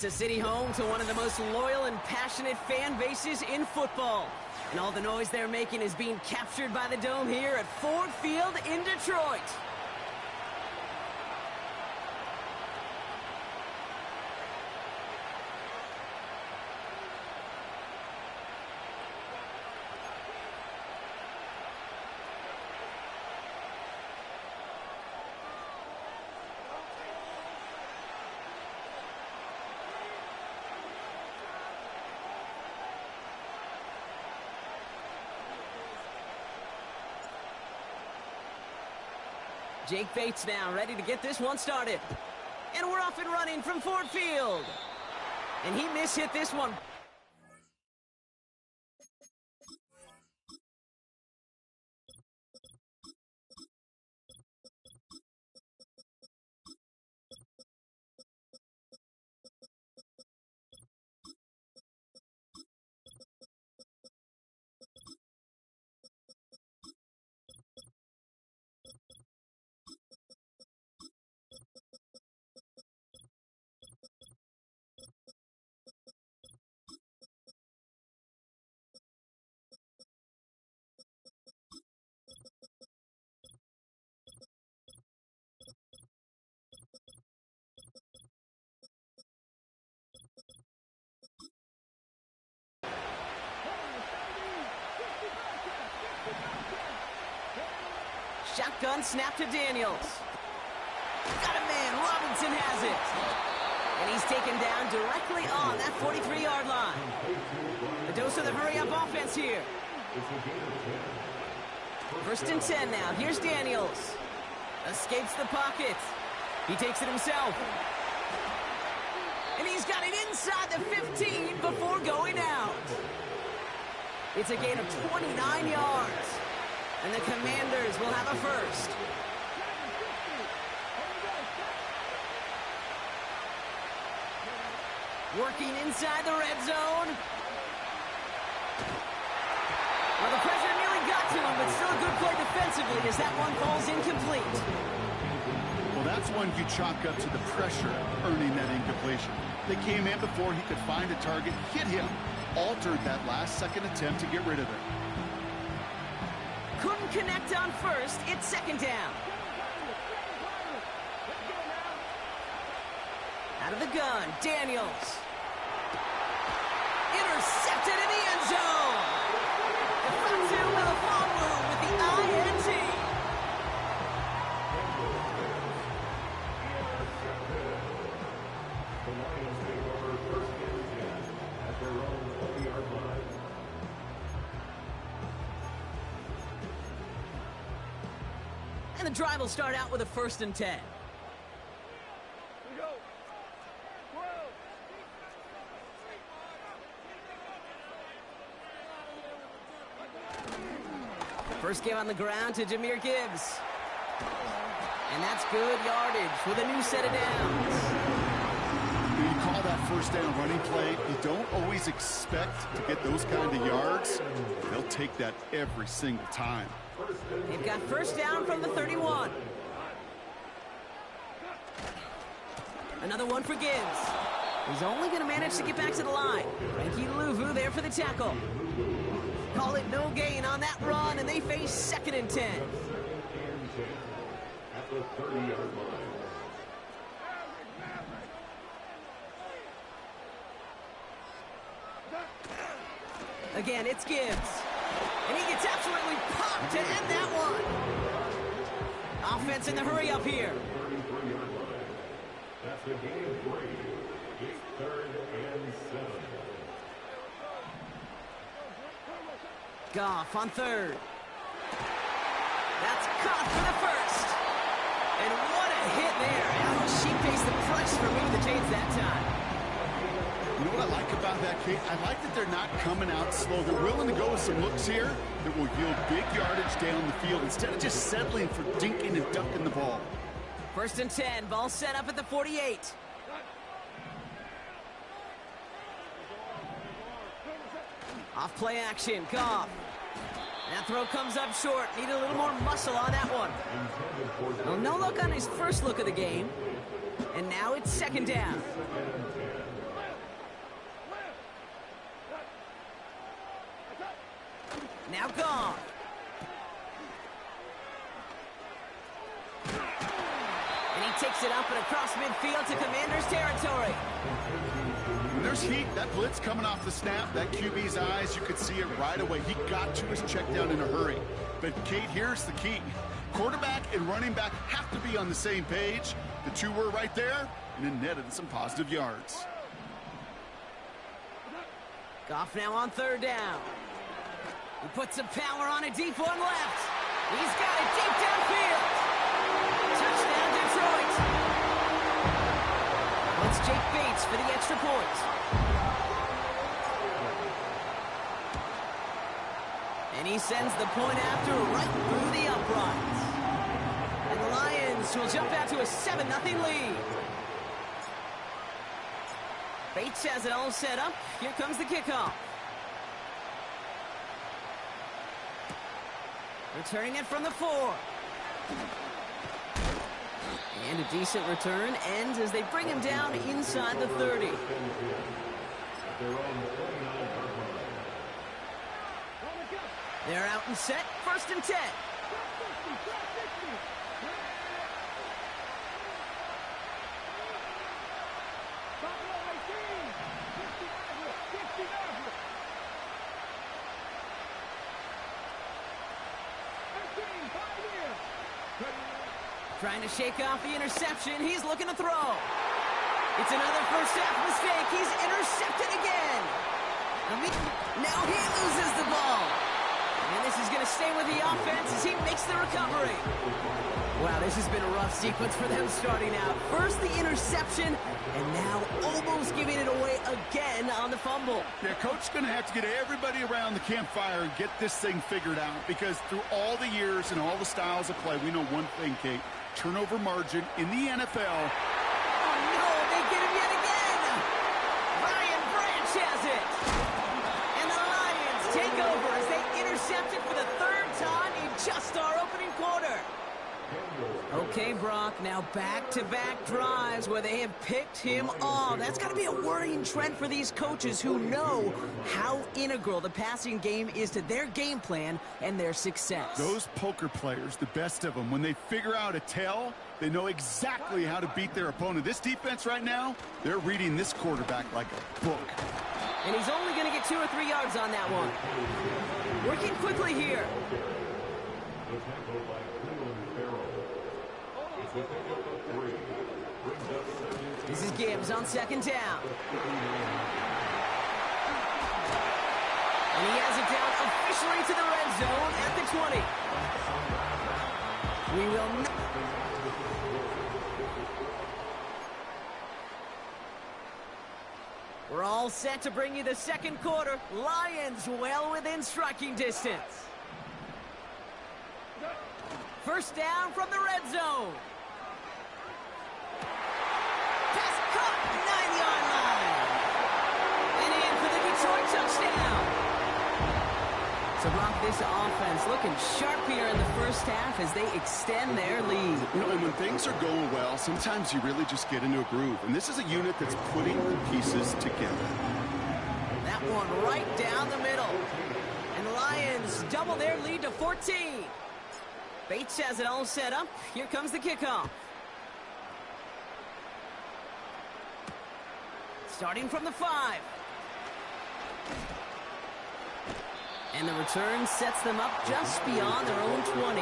It's a city home to one of the most loyal and passionate fan bases in football. And all the noise they're making is being captured by the Dome here at Ford Field in Detroit. Jake Bates now ready to get this one started. And we're off and running from Ford Field. And he mishit this one. Shotgun snap to Daniels. Got a man, Robinson has it. And he's taken down directly on that 43-yard line. The dose of the hurry-up offense here. First and 10 now, here's Daniels. Escapes the pocket. He takes it himself. And he's got it inside the 15 before going out. It's a gain of 29 yards. And the Commanders will have a first. Working inside the red zone. Well, the pressure nearly got to him, but still a good play defensively as that one falls incomplete. Well, that's one you chalk up to the pressure earning that incompletion. They came in before he could find a target, hit him, altered that last-second attempt to get rid of it. Couldn't connect on first. It's second down. Out of the gun, Daniels. Intercepted in the end zone. Defensive with a fumble with the INT. The Lions take over first and 10 at their own 20-yard line. And the drive will start out with a first and 10. First game on the ground to Jahmyr Gibbs. And that's good yardage with a new set of downs. When you call that first down running play, you don't always expect to get those kind of yards. They'll take that every single time. They've got first down from the 31. Another one for Gibbs. He's only going to manage to get back to the line. Frankie Luvu there for the tackle. Call it no gain on that run, and they face second and 10. At the 30-yard line. Again, it's Gibbs. And he gets absolutely popped to end that one. Offense in the hurry up here. 33-yard line. That's the gain of 3. It's third and 7. Goff on third. That's caught for the first. And what a hit there. How she faced the press for moving the chains that time. You know what I like about that, Kate? I like that they're not coming out slow. They're willing to go with some looks here that will yield big yardage down the field instead of just settling for dinking and ducking the ball. First and 10. Ball set up at the 48. Off play action, Goff. That throw comes up short. Need a little more muscle on that one. Well, no look on his first look of the game. And now it's second down. Now Goff. And he takes it up and across midfield to Commanders territory. When there's heat, that blitz coming off the snap, that QB's eyes, you could see it right away. He got to his check down in a hurry. But, Kate, here's the key. Quarterback and running back have to be on the same page. The two were right there, and it netted some positive yards. Goff now on third down. He puts some power on a deep one left. He's got it deep downfield. Touchdown, Detroit. It's Jake Bates for the extra point. And he sends the point after right through the uprights. And the Lions will jump out to a 7-0 lead. Bates has it all set up. Here comes the kickoff. Returning it from the 4. And a decent return ends as they bring him down inside the 30. They're out and set. 1st and 10. Trying to shake off the interception. He's looking to throw. It's another first half mistake. He's intercepted again. Now he loses the ball. And this is going to stay with the offense as he makes the recovery. Wow, this has been a rough sequence for them starting out. First the interception, and now almost giving it away again on the fumble. Yeah, Coach's going to have to get everybody around the campfire and get this thing figured out, because through all the years and all the styles of play, we know one thing, Kate. Turnover margin in the NFL. Oh, no, they get him yet again. Ryan Branch has it. And the Lions take over as they intercept it for the 3rd time in just our opening quarter. Okay, Brock, now back-to-back drives where they have picked him off. That's got to be a worrying trend for these coaches who know how integral the passing game is to their game plan and their success. Those poker players, the best of them, when they figure out a tell, they know exactly how to beat their opponent. This defense right now, they're reading this quarterback like a book. And he's only going to get 2 or 3 yards on that one. Working quickly here. This is Gibbs on 2nd down. And he has it down officially to the red zone at the 20. We will not. We're all set to bring you the 2nd quarter. Lions well within striking distance. 1st down from the red zone. Pass caught, 9-yard line. And in for the Detroit touchdown. So, Brock, this offense looking sharp here in the 1st half as they extend their lead. You know, and when things are going well, sometimes you really just get into a groove. And this is a unit that's putting the pieces together. That one right down the middle. And the Lions double their lead to 14. Bates has it all set up. Here comes the kickoff. Starting from the 5. And the return sets them up just beyond their own 20.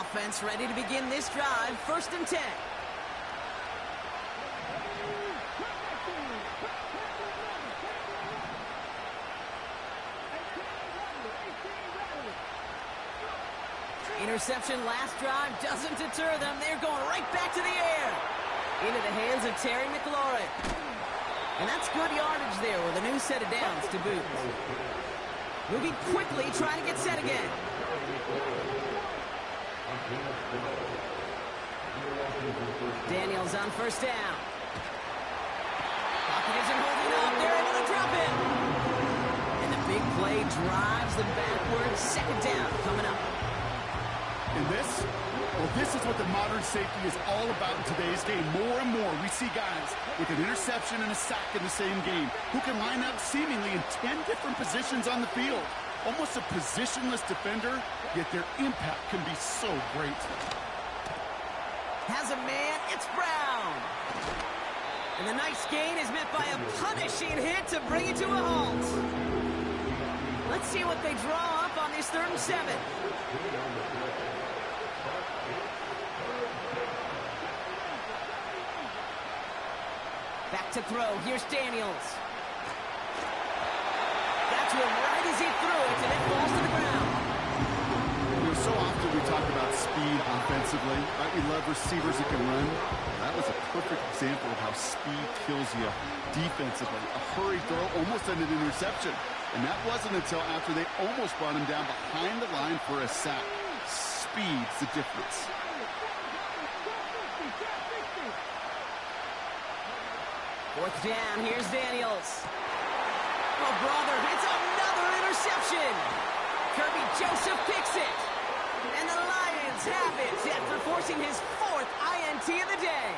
Offense ready to begin this drive. 1st and 10. Interception last drive doesn't deter them. They're going right back to the air. Into the hands of Terry McLaurin. And that's good yardage there with a new set of downs to boot. Moving quickly, trying to get set again. Daniels on 1st down. Pocket isn't holding up. They're able to drop it. And the big play drives them backwards. 2nd down coming up. And this this is what the modern safety is all about in today's game. More and more, we see guys with an interception and a sack in the same game who can line up seemingly in 10 different positions on the field. Almost a positionless defender, yet their impact can be so great. Has a man, it's Brown. And the nice gain is met by a punishing hit to bring it to a halt. Let's see what they draw up on this 3rd and 7. Back to throw. Here's Daniels. Got to him right as he threw it, and it falls to the ground. You know, so often we talk about speed offensively, right? We love receivers who can run. That was a perfect example of how speed kills you defensively. A hurried throw almost ended an interception. And that wasn't until after they almost brought him down behind the line for a sack. Speed's the difference. Fourth down, here's Daniels. Oh, brother, it's another interception. Kirby Joseph picks it. And the Lions have it after forcing his 4th INT of the day.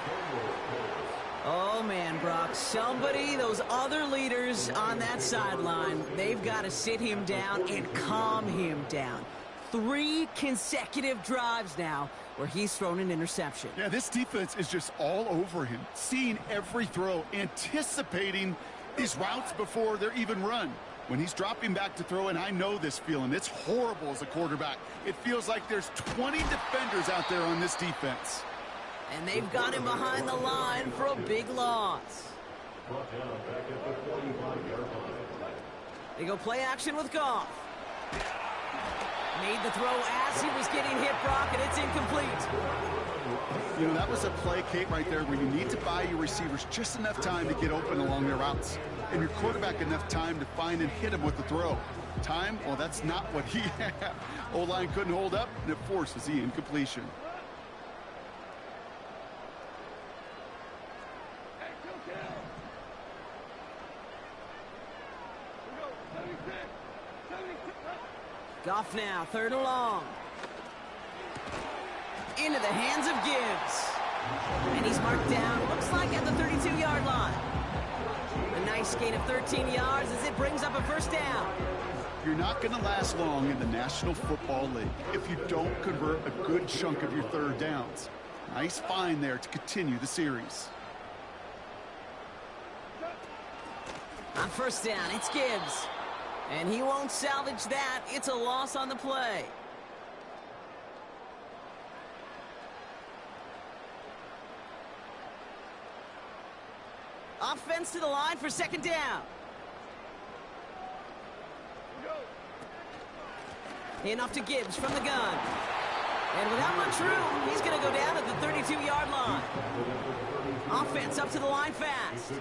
Oh, man, Brock, somebody, those other leaders on that sideline, they've got to sit him down and calm him down. 3 consecutive drives now where he's thrown an interception. Yeah, this defense is just all over him, seeing every throw, anticipating these routes before they're even run. When he's dropping back to throw, and I know this feeling, it's horrible as a quarterback. It feels like there's 20 defenders out there on this defense. And they've got him behind the line for a big loss. They go play action with Goff. Made the throw as he was getting hit, Brock, and it's incomplete. You know, that was a play, Kate, right there where you need to buy your receivers just enough time to get open along their routes. And your quarterback enough time to find and hit him with the throw. Time? Well, that's not what he had. O-line couldn't hold up, and it forces the incompletion. Goff now, 3rd and long. Into the hands of Gibbs. And he's marked down, looks like at the 32-yard line. A nice gain of 13 yards as it brings up a 1st down. You're not going to last long in the National Football League if you don't convert a good chunk of your 3rd downs. Nice find there to continue the series. On 1st down, it's Gibbs. And he won't salvage that. It's a loss on the play. Offense to the line for 2nd down. And off to Gibbs from the gun. And without much room, he's going to go down at the 32-yard line. Offense up to the line fast.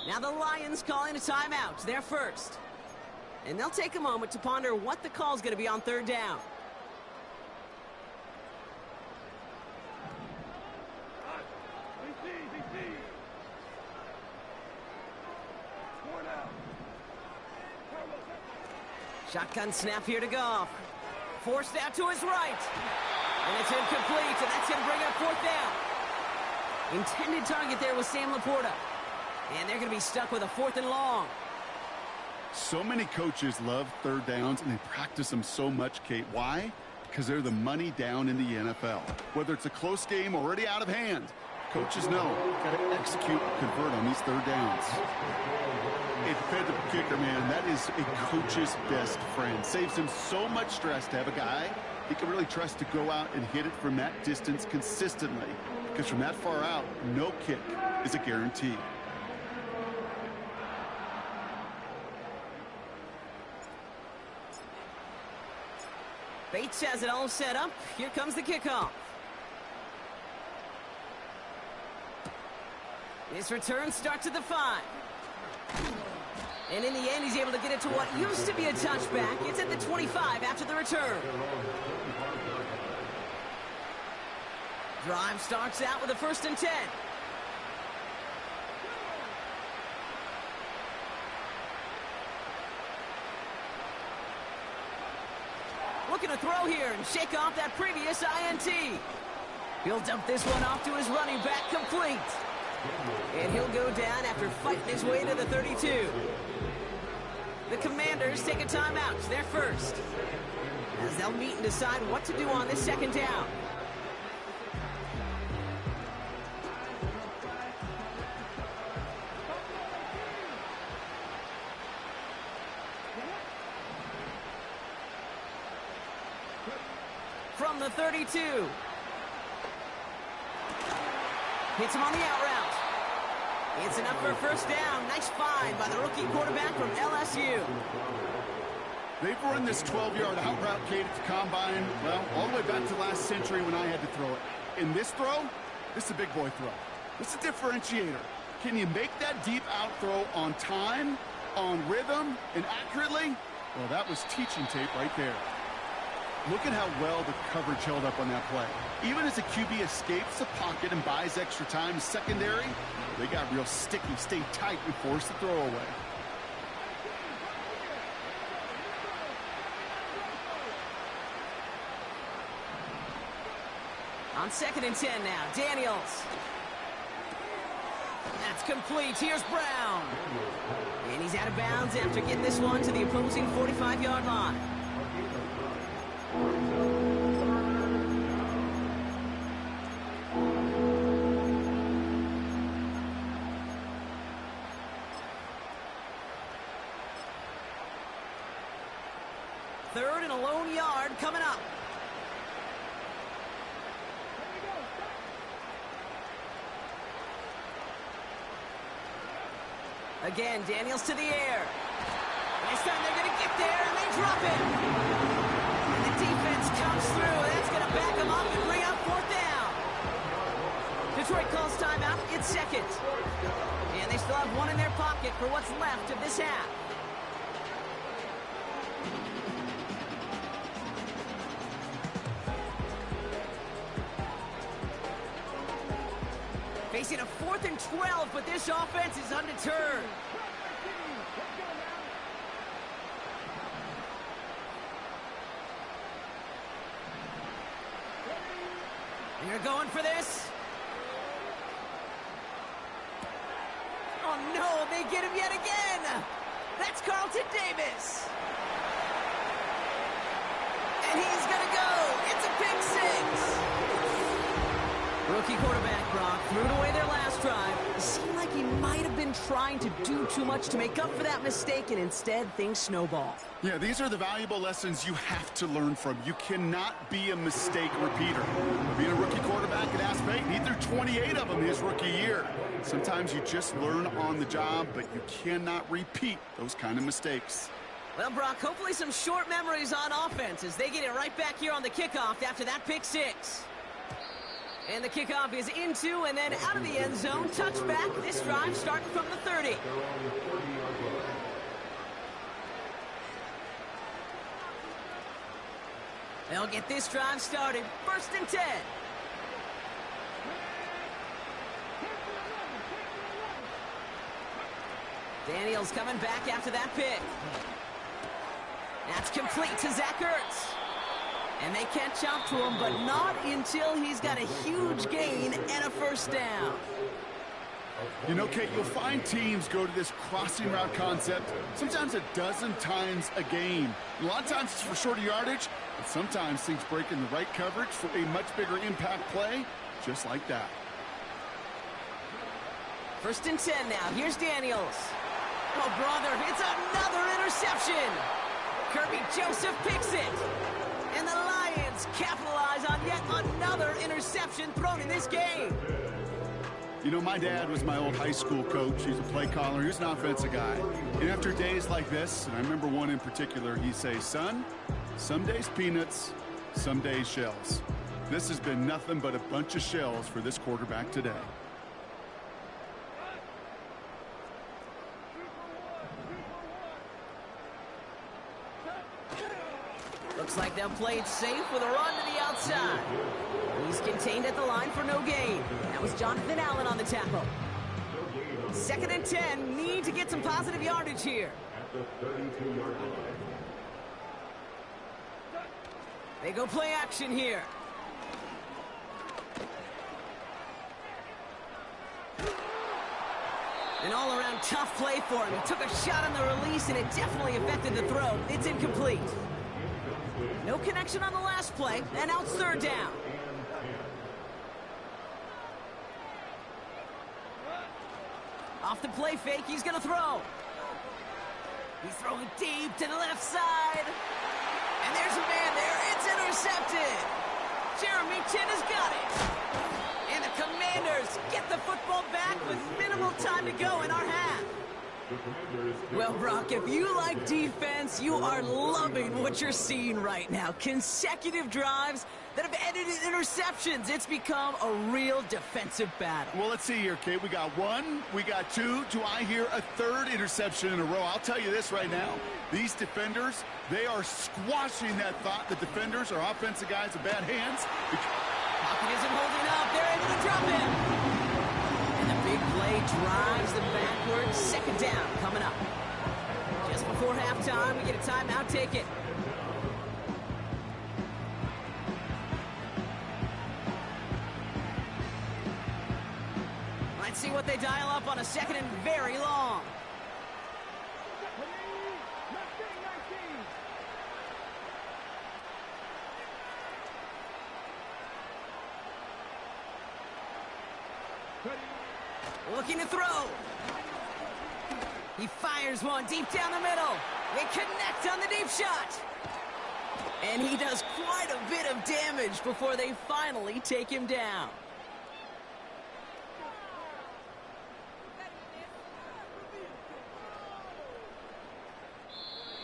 Now the Lions calling a timeout. They're first. And they'll take a moment to ponder what the call's going to be on 3rd down. Shotgun snap here to Goff. Forced out to his right. And it's incomplete, and that's going to bring up 4th down. Intended target there was Sam Laporta. And they're going to be stuck with a 4th and long. So many coaches love 3rd downs, and they practice them so much, Kate. Why? Because they're the money down in the NFL. Whether it's a close game already out of hand, coaches know got to execute and convert on these 3rd downs. A defensive kicker, man, that is a coach's best friend. Saves him so much stress to have a guy he can really trust to go out and hit it from that distance consistently. Because from that far out, no kick is a guarantee. Bates has it all set up. Here comes the kickoff. His return starts at the 5. And in the end, he's able to get it to what used to be a touchback. It's at the 25 after the return. Drive starts out with a 1st and 10. looking to throw here and shake off that previous INT. He'll dump this one off to his running back, complete. And he'll go down after fighting his way to the 32. The Commanders take a timeout, their first, as they'll meet and decide what to do on this second down. From the 32. Hits him on the out route. It's enough for a first down. Nice find by the rookie quarterback from LSU. They've run this 12-yard out route, Kate, at the combine, well, all the way back to last century when I had to throw it. In this throw, this is a big boy throw. What's the differentiator? Can you make that deep out throw on time, on rhythm, and accurately? Well, that was teaching tape right there. Look at how well the coverage held up on that play. Even as a QB escapes the pocket and buys extra time, secondary, they got real sticky, stayed tight, and forced the throw away. On 2nd and 10 now, Daniels. That's complete. Here's Brown. And he's out of bounds after getting this one to the opposing 45-yard line. Third and a lone yard coming up. Again, Daniels to the air. This time they're going to get there, and they drop it. And the defense comes through. That's going to back them up and bring up 4th down. Detroit calls timeout. It's second. And they still have one in their pocket for what's left of this half. Facing a 4th and 12, but this offense is undeterred. They're going for this. Oh no, they get him yet again. That's Carlton Davis. And he's gonna go. It's a pick 6. Rookie quarterback Brock threw it away their last drive. It seemed like he might have been trying to do too much to make up for that mistake, and instead things snowball. Yeah, these are the valuable lessons you have to learn from. You cannot be a mistake repeater. Being a rookie quarterback at App State, he threw 28 of them his rookie year. Sometimes you just learn on the job, but you cannot repeat those kind of mistakes. Well, Brock, hopefully some short memories on offense as they get it right back here on the kickoff after that pick 6. And the kickoff is into and then out of the end zone. Touchback. This drive starting from the 30. They'll get this drive started. 1st and 10. Daniels coming back after that pick. That's complete to Zach Ertz. And they catch up to him, but not until he's got a huge gain and a first down. You know, Kate, you'll find teams go to this crossing route concept sometimes a dozen times a game. A lot of times it's for shorter yardage, but sometimes things break in the right coverage for a much bigger impact play, just like that. 1st and 10 now. Here's Daniels. Oh, brother, it's another interception. Kirby Joseph picks it. And the Lions capitalize on yet another interception thrown in this game. You know, my dad was my old high school coach. He's a play caller. He was an offensive guy. And after days like this, and I remember one in particular, he'd say, son, some days peanuts, some days shells. This has been nothing but a bunch of shells for this quarterback today. Looks like they'll play it safe with a run to the outside. He's contained at the line for no gain. That was Jonathan Allen on the tackle. 2nd and 10. Need to get some positive yardage here. At the 32-yard line. They go play action here. An all-around tough play for him. He took a shot on the release, and it definitely affected the throw. It's incomplete. No connection on the last play, and now it's third down. Off the play fake, he's going to throw. He's throwing deep to the left side. And there's a man there. It's intercepted. Jeremy Chinn has got it. And the Commanders get the football back with minimal time to go in our half. Well, Brock, if you like defense, you are loving what you're seeing right now. Consecutive drives that have ended in interceptions. It's become a real defensive battle. Well, let's see here, Kate. We got one, we got two. Do I hear a third interception in a row? I'll tell you this right now. These defenders, they are squashing that thought. The defenders are offensive guys with bad hands. Pocket isn't holding up. They're able to drop him. And the big play drives them backwards. Second down coming up. Just before halftime, we get a timeout. Take it. Let's see what they dial up on a second and very long. Looking to throw. He fires one deep down the middle. They connect on the deep shot. And he does quite a bit of damage before they finally take him down.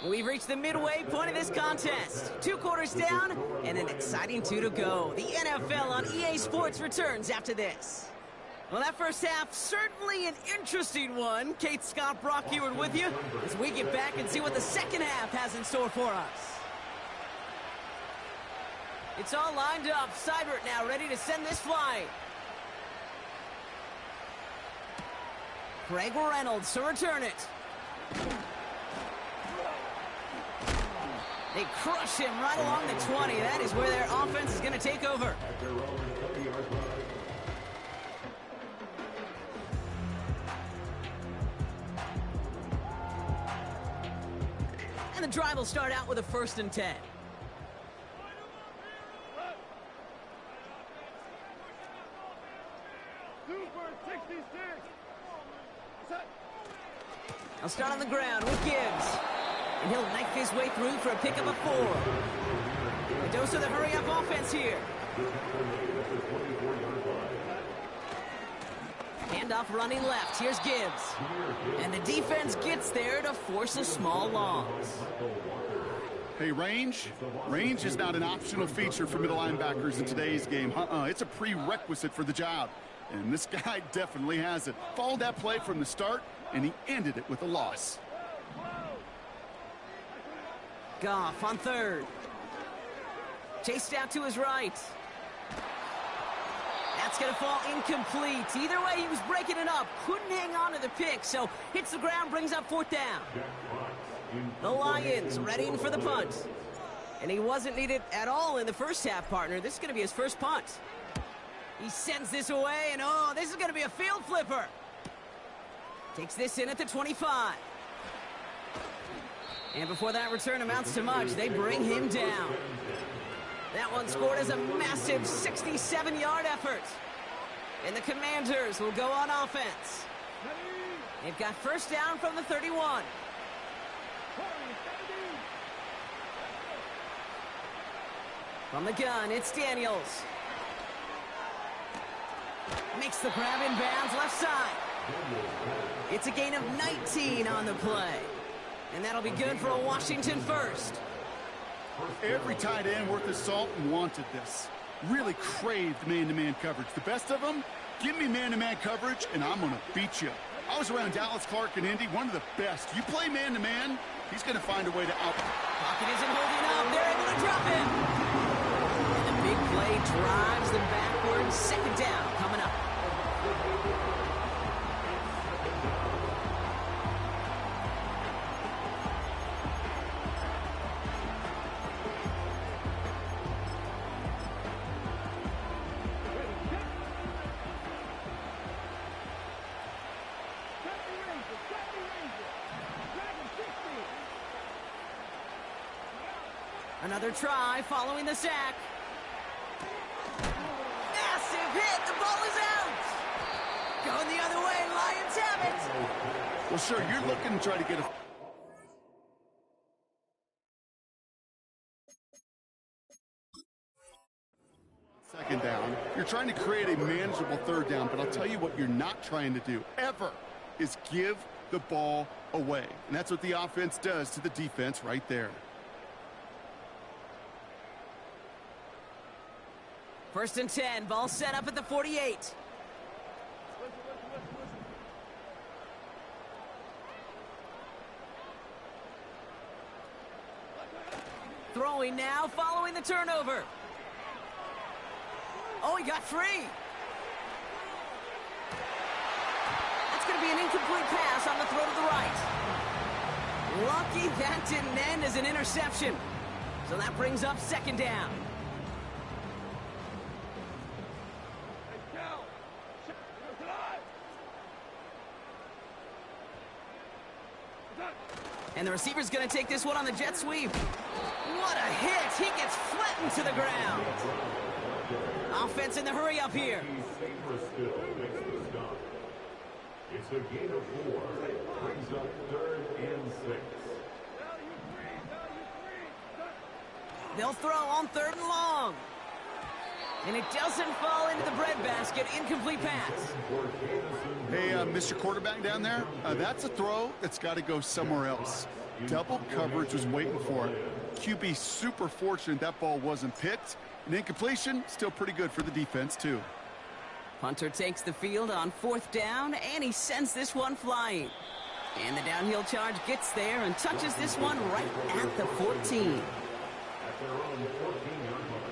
We've reached the midway point of this contest. 2 quarters down and an exciting 2 to go. The NFL on EA Sports returns after this. Well, that first half, certainly an interesting one. Kate, Scott, Brock Heward with you as we get back and see what the second half has in store for us. It's all lined up. Seibert now ready to send this flying. Craig Reynolds to return it. They crush him right along the 20. That is where their offense is going to take over. And the drive will start out with a 1st and 10. I'll start on the ground with Gibbs. And he'll knife his way through for a pickup of 4. A dose of the hurry-up offense here. Handoff running left. Here's Gibbs. And the defense gets there to force a small loss. Hey, range is not an optional feature for middle linebackers in today's game. It's a prerequisite for the job. And this guy definitely has it. Followed that play from the start, and he ended it with a loss. Goff on 3rd. Chased out to his right. That's going to fall incomplete. Either way, he was breaking it up. Couldn't hang on to the pick, so hits the ground, brings up 4th down. The Lions readying for the punt. And he wasn't needed at all in the first half, partner. This is going to be his first punt. He sends this away, and oh, this is going to be a field flipper. Takes this in at the 25. And before that return amounts to much, they bring him down. That one scored as a massive 67-yard effort. And the Commanders will go on offense. They've got 1st down from the 31. From the gun, it's Daniels. Makes the grab in bounds left side. It's a gain of 19 on the play. And that'll be good for a Washington 1st. Every tight end worth his salt wanted this. Really craved man-to-man coverage. The best of them, give me man-to-man coverage, and I'm going to beat you. I was around Dallas Clark and Indy, one of the best. You play man-to-man, he's going to find a way to out. Pocket isn't holding up. They're able to drop him. And the big play drives them backwards. 2nd down coming up. Another try following the sack. Massive hit. The ball is out. Going the other way. Lions have it. Well, sure, you're looking to try to get a... second down. You're trying to create a manageable third down, but I'll tell you what you're not trying to do, ever, is give the ball away. And that's what the offense does to the defense right there. First and 10. Ball set up at the 48. Throwing now, following the turnover. Oh, he got free. That's going to be an incomplete pass on the throw to the right. Lucky that didn't end as an interception. So that brings up second down. And the receiver's going to take this one on the jet sweep. What a hit! He gets flattened to the ground. Offense in the hurry up here. It's a gain of 4. Brings up 3rd and 6. They'll throw on 3rd and long. And it doesn't fall into the breadbasket. Incomplete pass. Hey, Mr. Quarterback down there, that's a throw that's got to go somewhere else. Double coverage was waiting for it. QB super fortunate that ball wasn't picked. An incompletion, still pretty good for the defense, too. Punter takes the field on 4th down, and he sends this one flying. And the downhill charge gets there and touches this one right at the 14. At their own 14-yard line.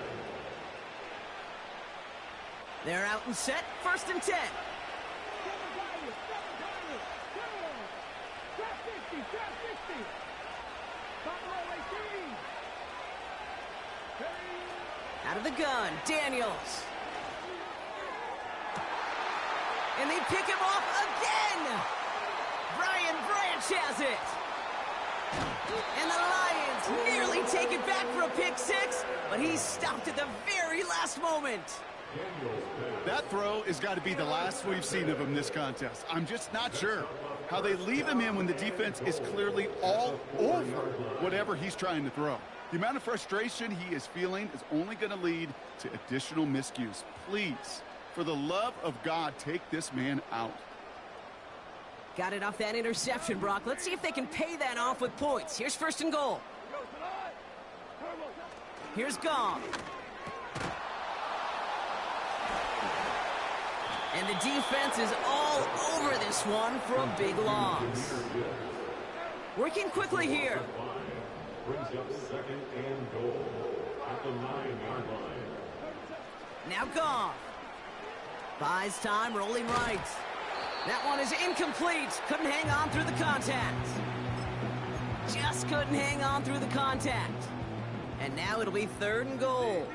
They're out and set. First and 10. Out of the gun, Daniels. And they pick him off again. Brian Branch has it. And the Lions nearly take it back for a pick 6, but he's stopped at the very last moment. That throw has got to be the last we've seen of him this contest. I'm just not sure how they leave him in when the defense is clearly all over whatever he's trying to throw. The amount of frustration he is feeling is only going to lead to additional miscues. Please, for the love of God, take this man out. Got it off that interception, Brock. Let's see if they can pay that off with points. Here's 1st and goal. Here's Goff. And the defense is all over this one for a big loss. Working quickly here. Brings up 2nd and goal at the 9-yard line. Now Goff. Buys time, rolling right. That one is incomplete. Couldn't hang on through the contact. Just couldn't hang on through the contact. And now it'll be 3rd and goal.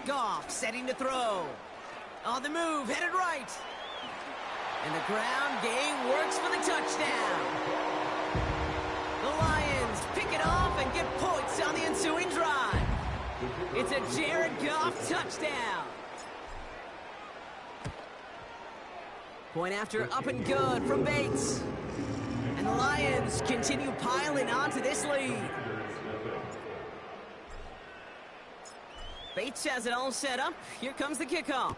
Goff setting to throw. On the move, headed right. And the ground game works for the touchdown. The Lions pick it off and get points on the ensuing drive. It's a Jared Goff touchdown. Point after up and good from Bates. And the Lions continue piling onto this lead. Bates has it all set up. Here comes the kickoff.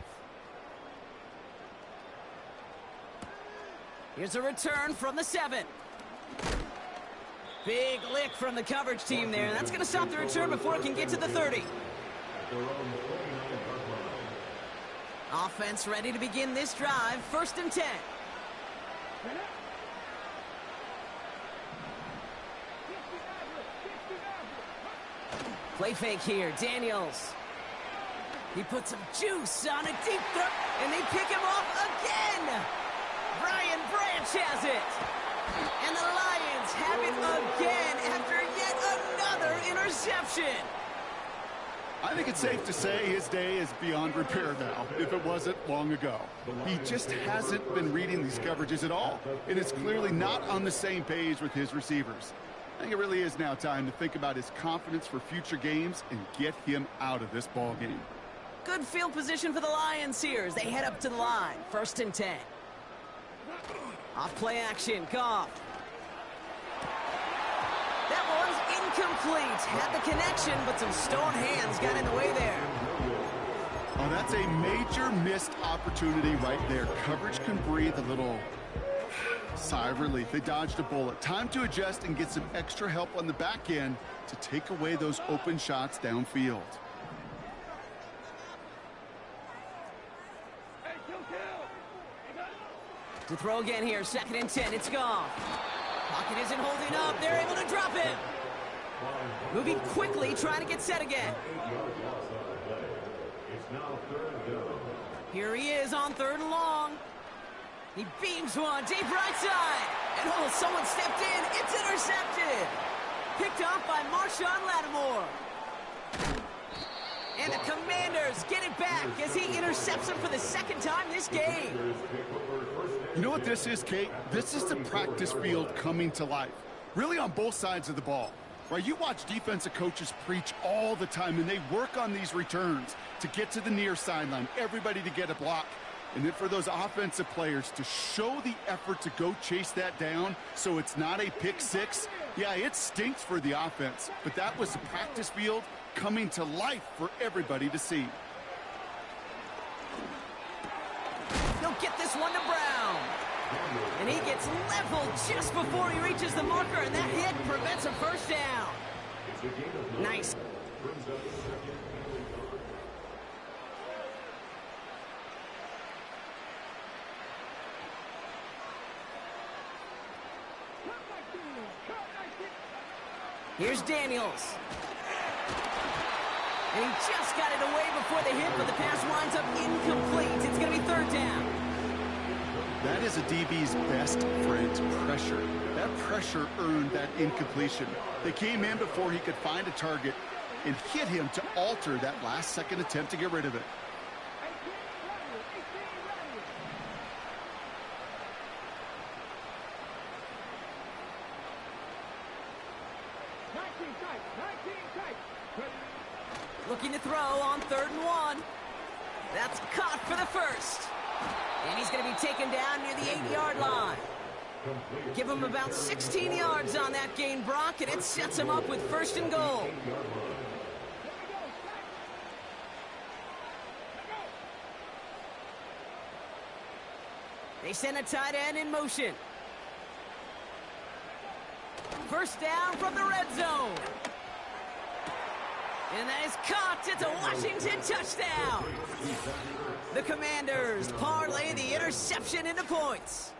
Here's a return from the 7. Big lick from the coverage team there. That's going to stop the return before it can get to the 30. Offense ready to begin this drive. 1st and 10. Play fake here. Daniels. He puts some juice on a deep throw, and they pick him off again. Brian Branch has it. And the Lions have it again after yet another interception. I think it's safe to say his day is beyond repair now, if it wasn't long ago. He just hasn't been reading these coverages at all, and is clearly not on the same page with his receivers. I think it really is now time to think about his confidence for future games and get him out of this ball game. Good field position for the Lions here as they head up to the line. 1st and 10. Off play action, Goff. That one's incomplete. Had the connection, but some stone hands got in the way there. Oh, that's a major missed opportunity right there. Coverage can breathe a little sigh of relief. They dodged a bullet. Time to adjust and get some extra help on the back end to take away those open shots downfield. To throw again here, 2nd and 10, it's Goff. Pocket isn't holding up, they're able to drop him. Moving quickly, trying to get set again. Here he is on 3rd and long. He beams one, deep right side. And oh, someone stepped in, it's intercepted. Picked off by Marshawn Lattimore. And the Commanders get it back as he intercepts him for the 2nd time this game. You know what this is, Kate? This is the practice field coming to life. Really on both sides of the ball. Right, you watch defensive coaches preach all the time, and they work on these returns to get to the near sideline, everybody to get a block. And then for those offensive players to show the effort to go chase that down so it's not a pick six, yeah, it stinks for the offense. But that was the practice field coming to life for everybody to see. He'll get this one to Brown. And he gets leveled just before he reaches the marker, and that hit prevents a 1st down. Nice. Here's Daniels. And he just got it away before the hit, but the pass winds up incomplete. It's going to be 3rd down. That is a DB's best friend, pressure. That pressure earned that incompletion. They came in before he could find a target and hit him to alter that last-second attempt to get rid of it. Looking to throw on 3rd and 1. That's caught for the 1st. And he's going to be taken down near the 8-yard line. Give him about 16 yards on that gain, Brock, and it sets him up with 1st and goal. They send a tight end in motion. 1st down from the red zone. And that is caught. It's a Washington touchdown. The Commanders parlay the interception into points.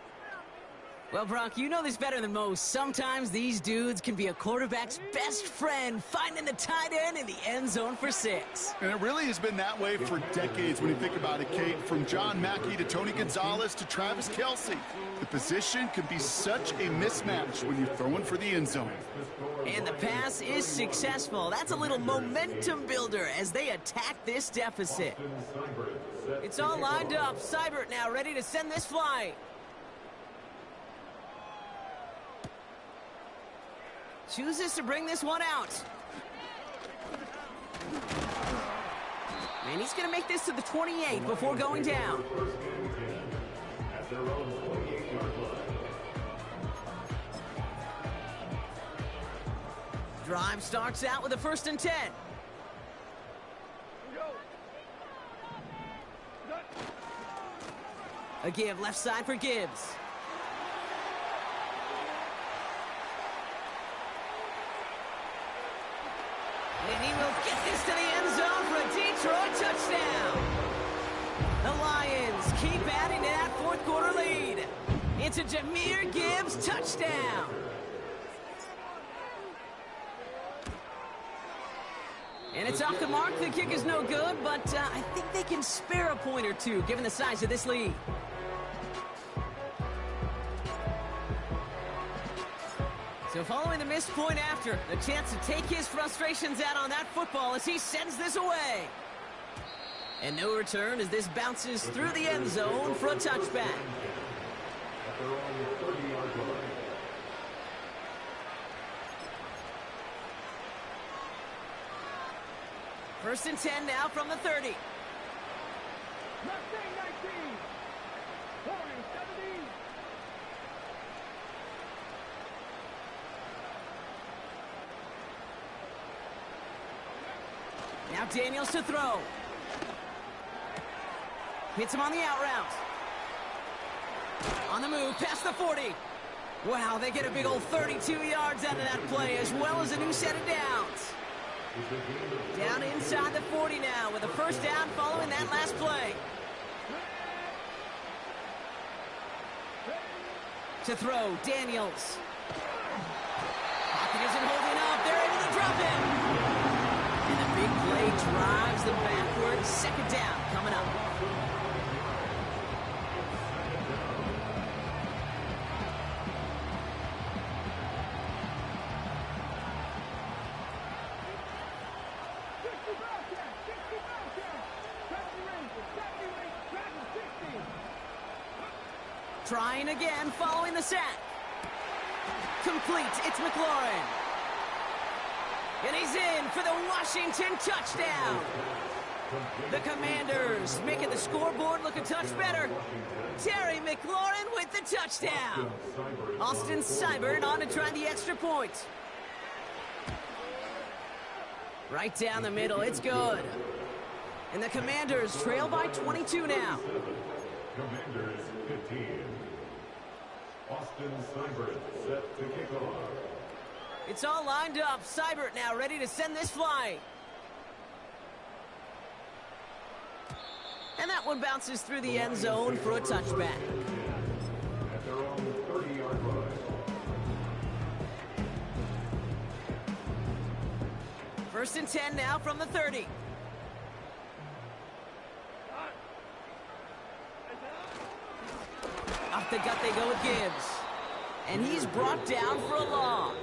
Well, Brock, you know this better than most. Sometimes these dudes can be a quarterback's best friend, finding the tight end in the end zone for 6. And it really has been that way for decades when you think about it, Kate. From John Mackey to Tony Gonzalez to Travis Kelce. The position can be such a mismatch when you're throwing for the end zone. And the pass is successful. That's a little momentum builder as they attack this deficit. It's all lined up. Seibert now ready to send this flying. Chooses to bring this one out. And he's going to make this to the 28 before going down. Drive starts out with a 1st and 10. A give left side for Gibbs. And he will get this to the end zone for a Detroit touchdown. The Lions keep adding to that 4th quarter lead. It's a Jahmyr Gibbs touchdown. And it's off the mark. The kick is no good, but I think they can spare a point or two given the size of this lead. So following the missed point after, a chance to take his frustrations out on that football as he sends this away. And no return as this bounces through the end zone for a touchback. At their own 30-yard line. First and 10 now from the 30. Mustang 19. Warning 17. Now Daniels to throw. Hits him on the out route. On the move, past the 40. Wow, they get a big old 32 yards out of that play, as well as a new set of downs. Down inside the 40 now, with a first down following that last play. To throw, Daniels. Pocket isn't holding up. They're able to drop it. And the big play drives them backwards. Second down coming up. Trying again following the sack. Complete. It's McLaurin. And he's in for the Washington touchdown. The Commanders making the scoreboard look a touch better. Terry McLaurin with the touchdown. Austin Seibert on to try the extra point. Right down the middle. It's good. And the Commanders trail by 22 now. Commanders 15. Austin Seibert set to kick off. It's all lined up. Seibert now ready to send this flying. And that one bounces through the end zone for a touchback. At their own 30-yard line. First and 10 now from the 30. Off the gut they go with Gibbs. And he's brought down for a loss.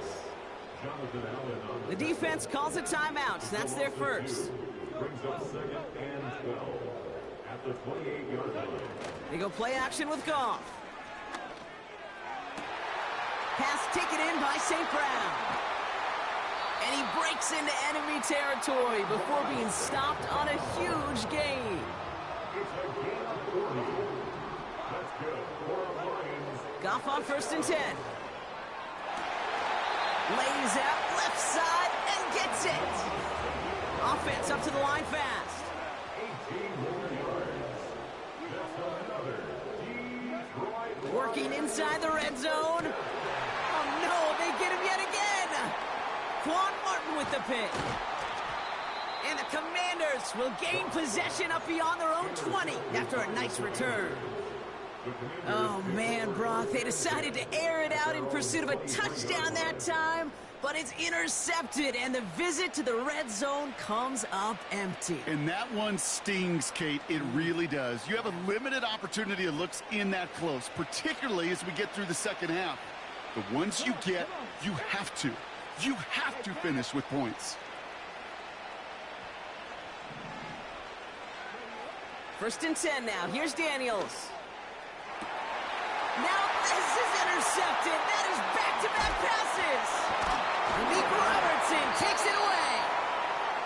Jonathan Allen on The defense calls a timeout. That's their first. brings up second and 12 at the 28-yard line. They go play action with Goff. Pass taken in by St. Brown. And he breaks into enemy territory before being stopped on a huge gain. It's a gain of 40. That's good for Lions. Goff on first and 10. Lays out left side and gets it. Offense up to the line fast. 18 more yards. That's another Detroit Working inside the red zone. Oh no, they get him yet again. Quan Martin with the pick. And the Commanders will gain possession up beyond their own 20 after a nice return. Oh man, Brock, they decided to air it out in pursuit of a touchdown that time, but it's intercepted and the visit to the red zone comes up empty. And that one stings, Kate. It really does. You have a limited opportunity of looks in that close, particularly as we get through the second half. But once you get, you have to finish with points. First and 10 now. Here's Daniels. Now this is intercepted. That is back-to-back passes. Malik Robertson takes it away.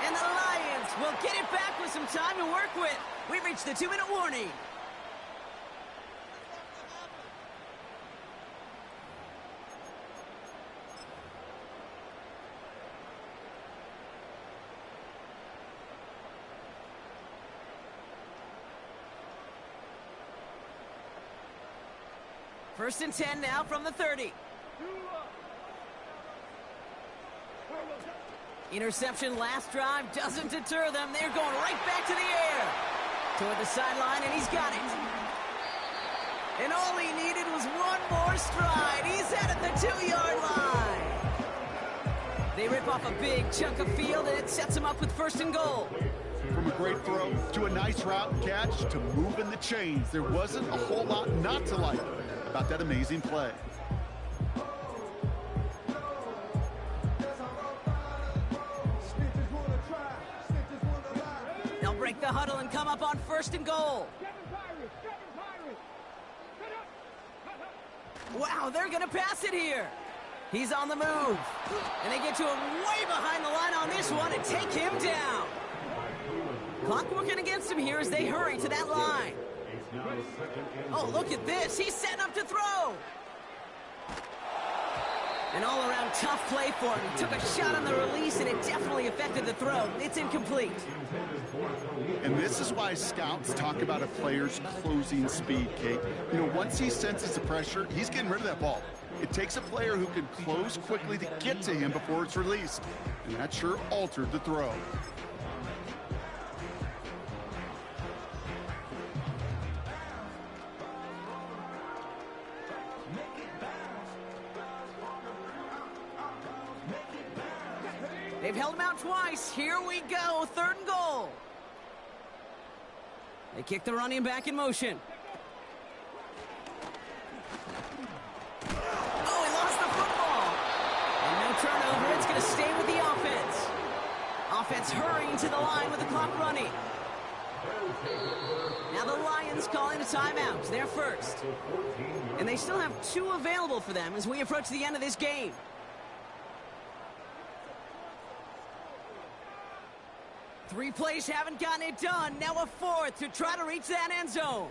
And the Lions will get it back with some time to work with. We've reached the 2-minute warning. First and 10 now from the 30. Interception last drive doesn't deter them. They're going right back to the air. Toward the sideline, and he's got it. And all he needed was one more stride. He's at the 2-yard line. They rip off a big chunk of field, and it sets him up with first and goal. From a great throw to a nice route and catch to moving the chains, there wasn't a whole lot not to like about that amazing play. the huddle and come up on 1st and goal. Wow, they're going to pass it here. He's on the move. And they get to him way behind the line on this one and take him down. Clock working against him here as they hurry to that line. Oh, look at this. He's setting up to throw. An all-around tough play for him. He took a shot on the release, and it definitely affected the throw. It's incomplete. And this is why scouts talk about a player's closing speed, Kate. You know, once he senses the pressure, he's getting rid of that ball. It takes a player who can close quickly to get to him before it's released. And that sure altered the throw. They've held him out twice. Here we go. 3rd and goal. They kick the running back in motion. Oh, he lost the football. And no turnover. It's going to stay with the offense. Offense hurrying to the line with the clock running. Now the Lions calling a timeout. They're first. And they still have 2 available for them as we approach the end of this game. Three plays haven't gotten it done. Now a 4th to try to reach that end zone.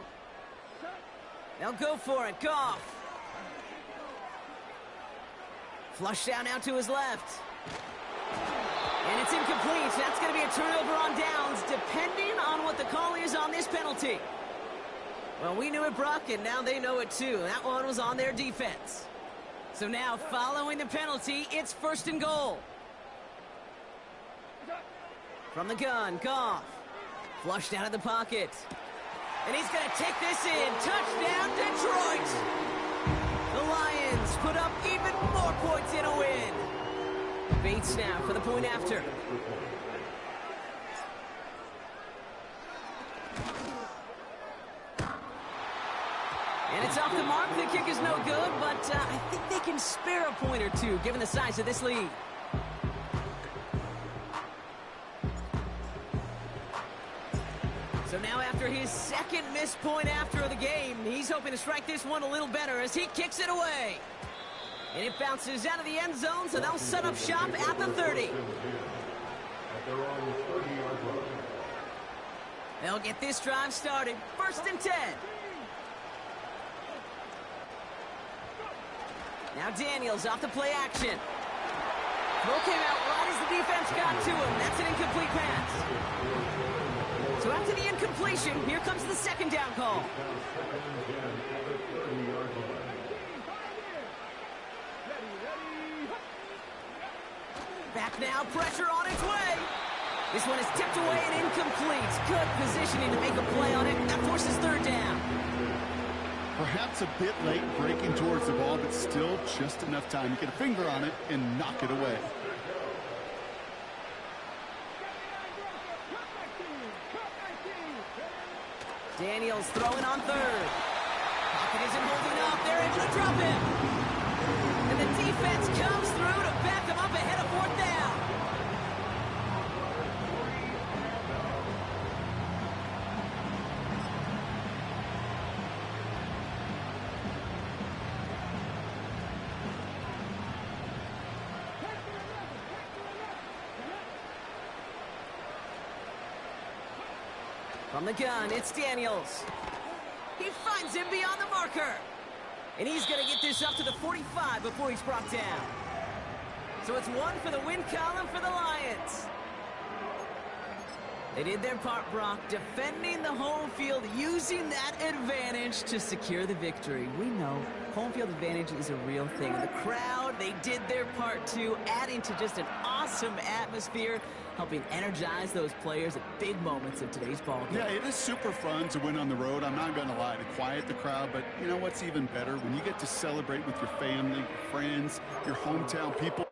They'll go for it. Goff. Flush down out to his left. And it's incomplete. That's going to be a turnover on downs, depending on what the call is on this penalty. Well, we knew it, Brock, and now they know it too. That one was on their defense. So now, following the penalty, it's 1st and goal. From the gun, Goff. Flushed out of the pocket. And he's going to take this in. Touchdown, Detroit! The Lions put up even more points in a win. Bates now for the point after. And it's off the mark. The kick is no good, but I think they can spare a point or two given the size of this lead. So now after his 2nd missed point after the game, he's hoping to strike this one a little better as he kicks it away. And it bounces out of the end zone, so they'll set up shop at the 30. They'll get this drive started. 1st and 10. Now Daniels off the play action. Throw came out right as the defense got to him. That's an incomplete pass. So after the incompletion, here comes the 2nd down call. Back now, pressure on its way. This one is tipped away and incomplete. Good positioning to make a play on it. That forces 3rd down. Perhaps a bit late breaking towards the ball, but still just enough time to get a finger on it and knock it away. Daniels throwing on 3rd. Pocket isn't holding up. They're able to drop him. And the defense comes through to back him up ahead of 4th down. From the gun, it's Daniels. He finds him beyond the marker. And he's going to get this up to the 45 before he's brought down. So it's 1 for the win column for the Lions. They did their part, Brock, defending the home field, using that advantage to secure the victory. We know home field advantage is a real thing. And the crowd, they did their part too, adding to just an awesome atmosphere, helping energize those players at big moments of today's ball game. Yeah, it is super fun to win on the road. I'm not going to lie, to quiet the crowd. But you know what's even better? When you get to celebrate with your family, your friends, your hometown people.